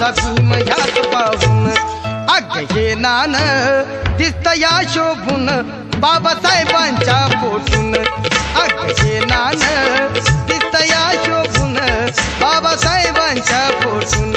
माझा भीम ह्यात पाहून अग हे नान दिसतया शोभून बाबासाहेबांच्या पोटून अग हे नान दिसतया शोभून बाबासाहेबांच्या पोटून